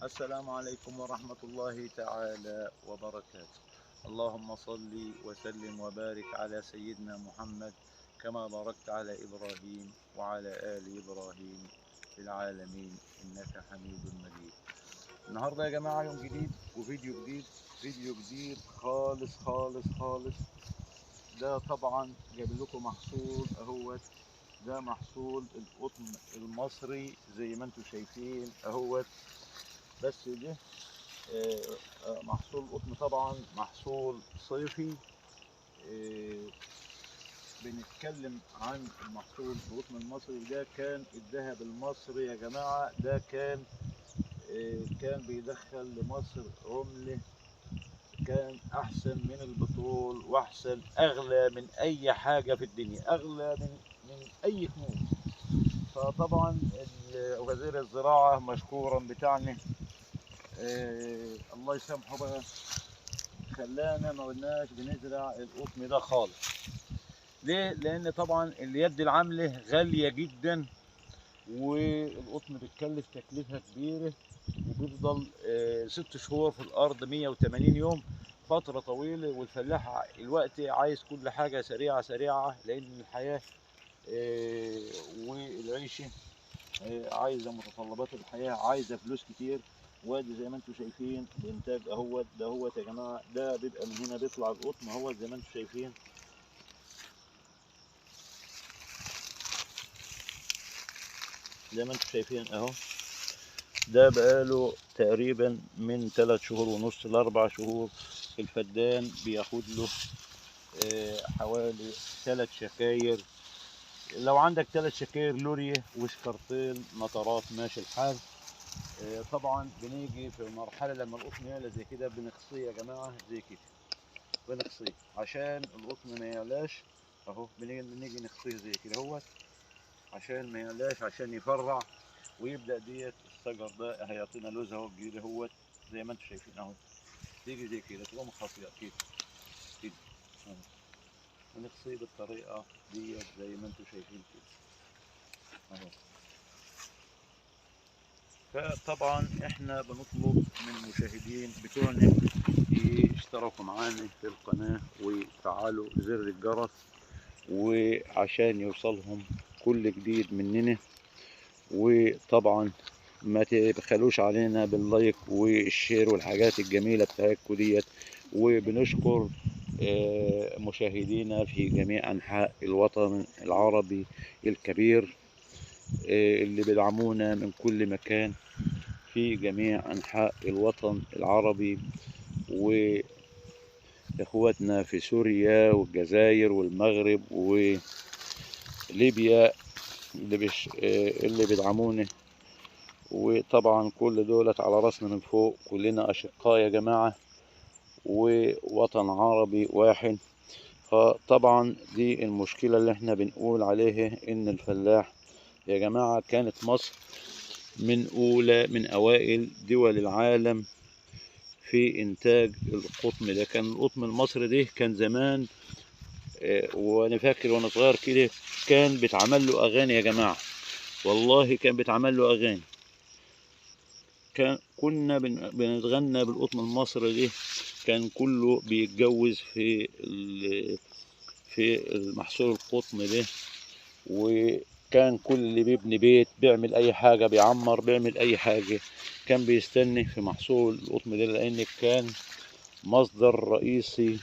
السلام عليكم ورحمة الله تعالى وبركاته. اللهم صل وسلم وبارك على سيدنا محمد كما باركت على إبراهيم وعلى آل إبراهيم في العالمين إنك حميد مجيد. النهاردة يا جماعة يوم جديد فيديو جديد خالص خالص خالص. ده طبعا جايب لكم محصول اهوت. ده محصول القطن المصري زي ما انتم شايفين اهوت. بس ده محصول قطن، طبعا محصول صيفي. بنتكلم عن المحصول القطن المصري. ده كان الذهب المصري يا جماعة. ده كان بيدخل لمصر عملة، كان احسن من البترول واحسن، اغلى من اي حاجة في الدنيا، اغلى من اي كنوز. فطبعا وزير الزراعة مشكورا بتاعنا الله يسامحه بقى، خلانا ما قلناش بنزرع القطن ده خالص. ليه؟ لان طبعا اليد العامله غاليه جدا، والقطن بيتكلف تكلفه كبيره، وبيفضل 6 شهور في الارض، 180 يوم، فتره طويله. والفلاح الوقت عايز كل حاجه سريعه سريعه، لان الحياه والعيشه عايزه متطلبات الحياه، عايزه فلوس كتير. وادي زي ما انتم شايفين الانتاج اهوت. ده اهوت يا جماعه. ده بيبقى من هنا بيطلع القطن اهوت زي ما انتم شايفين. زي ما انتم شايفين اهو. ده بقاله تقريبا من 3 شهور ونص ل4 شهور. الفدان بياخد له حوالي 3 شكاير. لو عندك 3 شكاير لوريا وشكرتين نطرات ماشي الحال. طبعا بنيجي في مرحله لما القطن يعلى زي كده بنخصيه يا جماعه، زي كده بنخصيه عشان القطن ما يعلاش اهو. بنيجي نخصيه زي كده اهوت عشان ما يعلاش، عشان يفرع ويبدا ديت الشجر ده هيعطينا لوز اهو جديد اهوت زي ما انتم شايفين اهو. تيجي زي كده تقوم خاصيه كده كده اهو، ونخصيه بالطريقه ديت زي ما انتم شايفين كده اهو. فطبعا احنا بنطلب من المشاهدين بتوعنا يشتركوا معانا في القناه ويفعلوا زر الجرس، وعشان يوصلهم كل جديد مننا. وطبعا ما تبخلوش علينا باللايك والشير والحاجات الجميلة بتاعتكم ديت. وبنشكر مشاهدينا في جميع أنحاء الوطن العربي الكبير اللي بيدعمونا من كل مكان في جميع أنحاء الوطن العربي، وإخواتنا في سوريا والجزائر والمغرب وليبيا اللي بيدعمونا. وطبعا كل دولت على راسنا من فوق، كلنا أشقاء يا جماعة ووطن عربي واحد. فطبعا دي المشكلة اللي احنا بنقول عليها، ان الفلاح يا جماعة كانت مصر من أوائل دول العالم في إنتاج القطن ده. كان القطن المصري ده كان زمان وأنا فاكر وأنا صغير كده كان بيتعمل له أغاني يا جماعة، والله كان بيتعمل له أغاني. كنا بنتغنى بالقطن المصري ده. كان كله بيتجوز في المحصول القطن ده، وكان كل اللي بيبني بيت بيعمل اي حاجة، بيعمر بيعمل اي حاجة، كان بيستني في محصول القطن ده، لان كان مصدر رئيسي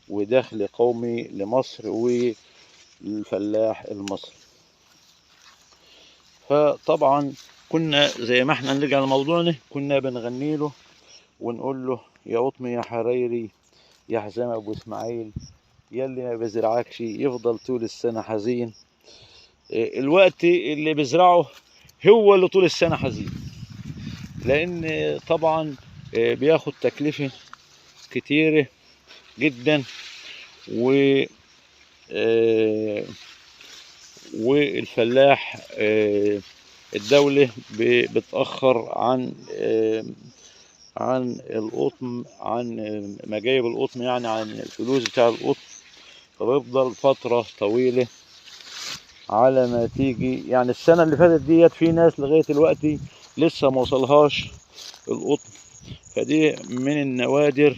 ودخل قومي لمصر والفلاح المصري. فطبعا كنا زي ما احنا نرجع لموضوعنا، كنا بنغني له ونقول له يا قطن يا حريري يا حزام ابو اسماعيل، يلي ما بزرعكش يفضل طول السنة حزين. الوقت اللي بزرعه هو اللي طول السنة حزين، لان طبعا بياخد تكلفة كتيرة جدا، والفلاح الدولة بتأخر عن القطن، عن مجايب القطن، يعني عن الفلوس بتاع القطن. فبيفضل فترة طويلة على ما تيجي. يعني السنة اللي فاتت ديت في ناس لغاية دلوقتي لسه ما وصلهاش القطن، فدي من النوادر.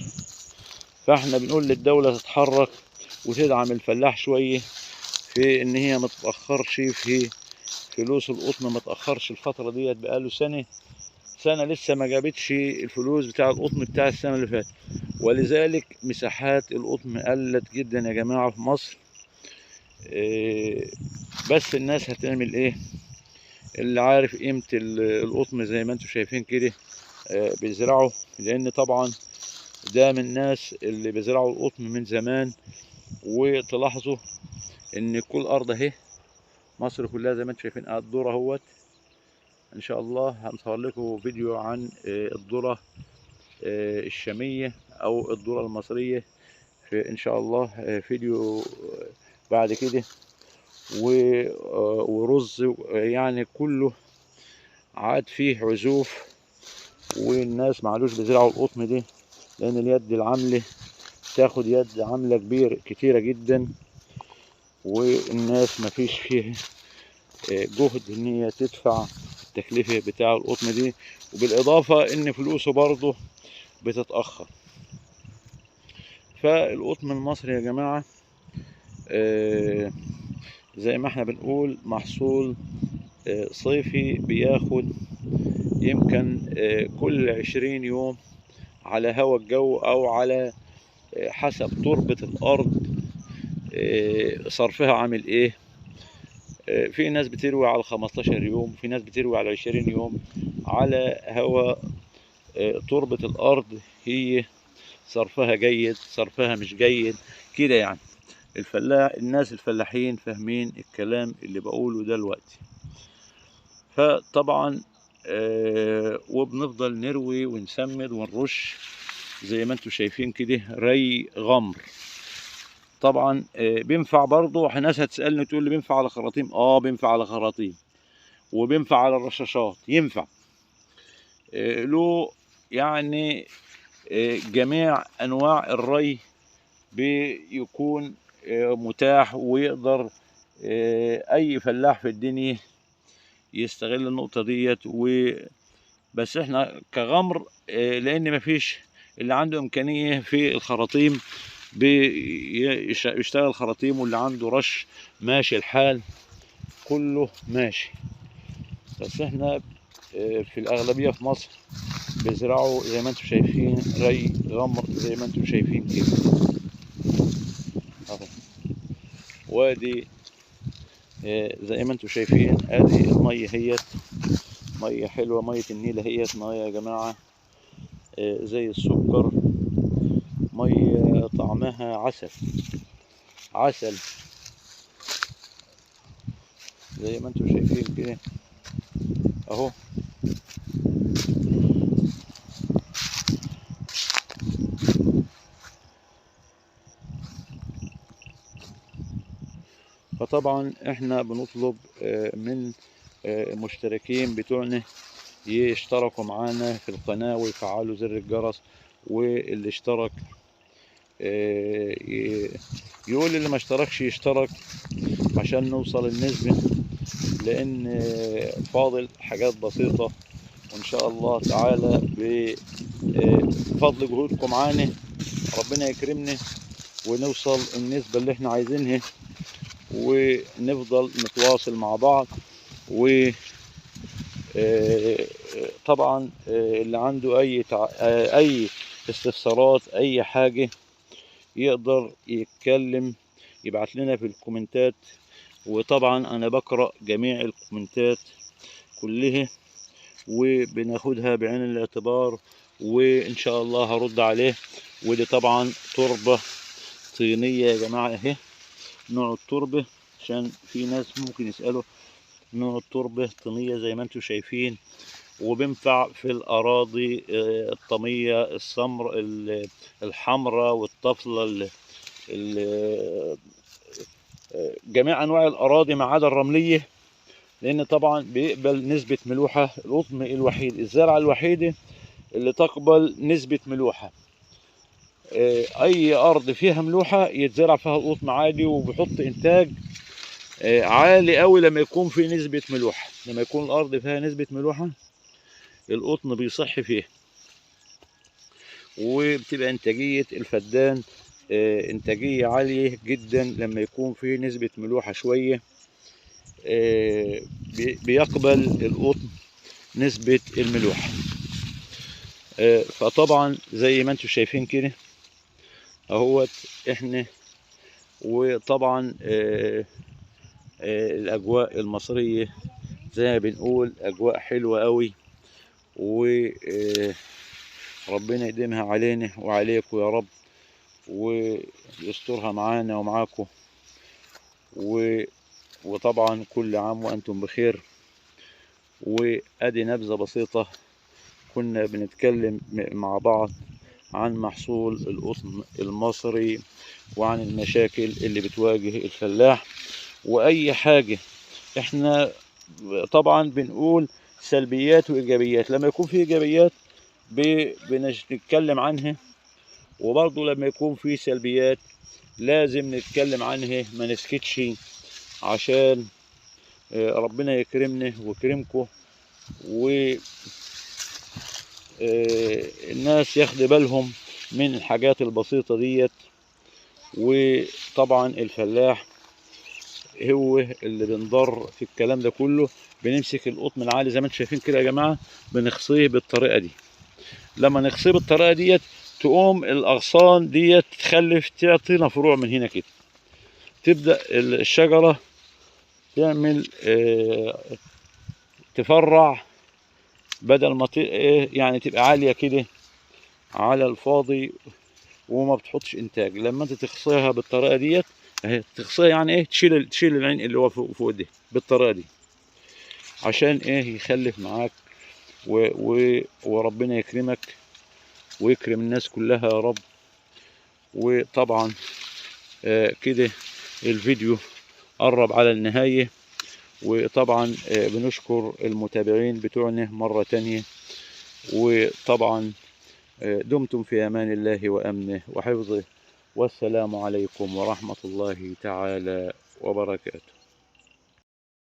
فاحنا بنقول للدولة تتحرك وتدعم الفلاح شوية في ان هي ما تتأخرش في فلوس القطن، ما تأخرش الفترة ديت، بقاله سنة لسه ما جابتش الفلوس بتاع القطن بتاع السنة اللي فاتت. ولذلك مساحات القطن قلت جدا يا جماعة في مصر. بس الناس هتعمل ايه؟ اللي عارف قيمة القطن زي ما انتم شايفين كده بيزرعوا، لان طبعا ده من الناس اللي بيزرعوا القطن من زمان. وتلاحظوا ان كل ارض اهي مصر كلها زي ما انتم شايفين الذرة اهوت. ان شاء الله هنصور لكم فيديو عن الذرة الشامية او الذرة المصرية في ان شاء الله فيديو بعد كده. ورز يعني كله عاد فيه عزوف، والناس معلوش بيزرعوا القطن دي لان اليد العاملة تاخد يد عاملة كتيرة جدا، والناس مفيش فيه جهد ان هي تدفع التكلفة بتاع القطن دي، وبالاضافة ان فلوسه برضه بتتأخر. فالقطن المصري يا جماعة زي ما احنا بنقول محصول صيفي، بياخد يمكن كل 20 يوم على هوا الجو او على حسب تربة الارض صرفها عامل ايه. في ناس بتروي على 15 يوم، في ناس بتروي على 20 يوم، على هوا تربة الارض هي صرفها جيد صرفها مش جيد كده يعني. الناس الفلاحين فاهمين الكلام اللي بقوله ده دلوقتي. فطبعا وبنفضل نروي ونسمد ونرش زي ما انتم شايفين كده ري غمر. طبعا بينفع برضه. ناس هتسألني تقول لي بينفع على خراطيم؟ بينفع على خراطيم وبينفع على الرشاشات، ينفع له يعني جميع انواع الري بيكون متاح، ويقدر اي فلاح في الدنيا يستغل النقطة ديت. بس احنا كغمر لان مفيش اللي عنده امكانية في الخراطيم بيشتغل خراطيم، واللي عنده رش ماشي الحال كله ماشي. بس احنا في الاغلبية في مصر بيزرعوا زي ما انتم شايفين ري غمر زي ما انتم شايفين كده اهو. وادي زي ما انتم شايفين ادي المية هيت مية حلوة، مية النيل هيت مية يا جماعة زي السكر، مية طعمها عسل عسل زي ما انتم شايفين كده اهو. فطبعا احنا بنطلب من المشتركين بتوعنا يشتركوا معانا في القناة ويفعلوا زر الجرس، واللي اشترك يقول اللي ما اشتركش يشترك عشان نوصل النسبة، لان فاضل حاجات بسيطة. وان شاء الله تعالى بفضل جهودكم معانا ربنا يكرمنا ونوصل النسبة اللي احنا عايزينها، ونفضل نتواصل مع بعض. و طبعا اللي عنده اي استفسارات اي حاجة يقدر يتكلم يبعت لنا في الكومنتات. وطبعا انا بقرأ جميع الكومنتات كلها وبناخدها بعين الاعتبار، وان شاء الله هرد عليه. ودي طبعا تربة طينية يا جماعة اهي نوع التربة، عشان في ناس ممكن يسألوا. نوع التربة طينية زي ما انتم شايفين، وبينفع في الأراضي الطمية السمر الحمراء والطفلة جميع أنواع الأراضي ما عدا الرملية، لأن طبعا بيقبل نسبة ملوحة. القطن الوحيد الزرعة الوحيدة اللي تقبل نسبة ملوحة. أي أرض فيها ملوحة يتزرع فيها القطن عادي، وبيحط إنتاج عالي قوي لما يكون في نسبة ملوحة. لما يكون الأرض فيها نسبة ملوحة القطن بيصح فيه. وبتبقى إنتاجية الفدان إنتاجية عالية جدا لما يكون في نسبة ملوحة شوية. بيقبل القطن نسبة الملوحة. فطبعا زي ما انتم شايفين كده اهوت احنا. وطبعا الاجواء المصرية زي ما بنقول اجواء حلوة قوي، وربنا يديمها علينا وعليكم يا رب، ويسترها معانا ومعاكم. وطبعا كل عام وانتم بخير. وادي نبذة بسيطة كنا بنتكلم مع بعض عن محصول القطن المصري وعن المشاكل اللي بتواجه الفلاح واي حاجة. احنا طبعا بنقول سلبيات وايجابيات، لما يكون في ايجابيات بنتكلم عنها، وبرضه لما يكون في سلبيات لازم نتكلم عنها، ما نسكتش عشان ربنا يكرمنا ويكرمكم، والناس ياخدوا بالهم من الحاجات البسيطة ديت. وطبعا الفلاح هو اللي بنضر في الكلام ده كله. بنمسك القطن العالي زي ما انتم شايفين كده يا جماعة، بنخصيه بالطريقة دي. لما نخصيه بالطريقة ديت تقوم الأغصان ديت تخلف، تعطينا فروع من هنا كده، تبدأ الشجرة تعمل تفرع، بدل ما يعني تبقى عالية كده على الفاضي وما بتحطش انتاج. لما انت تخصيها بالطريقه ديت اهي، تخصيها يعني ايه، تشيل العين اللي هو فوق دي بالطريقه دي، عشان ايه يخلف معاك وربنا يكرمك ويكرم الناس كلها يا رب. وطبعا كده الفيديو قرب على النهايه. وطبعا بنشكر المتابعين بتوعنا مره تانية. وطبعا دمتم في امان الله وامنه وحفظه، والسلام عليكم ورحمة الله تعالى وبركاته.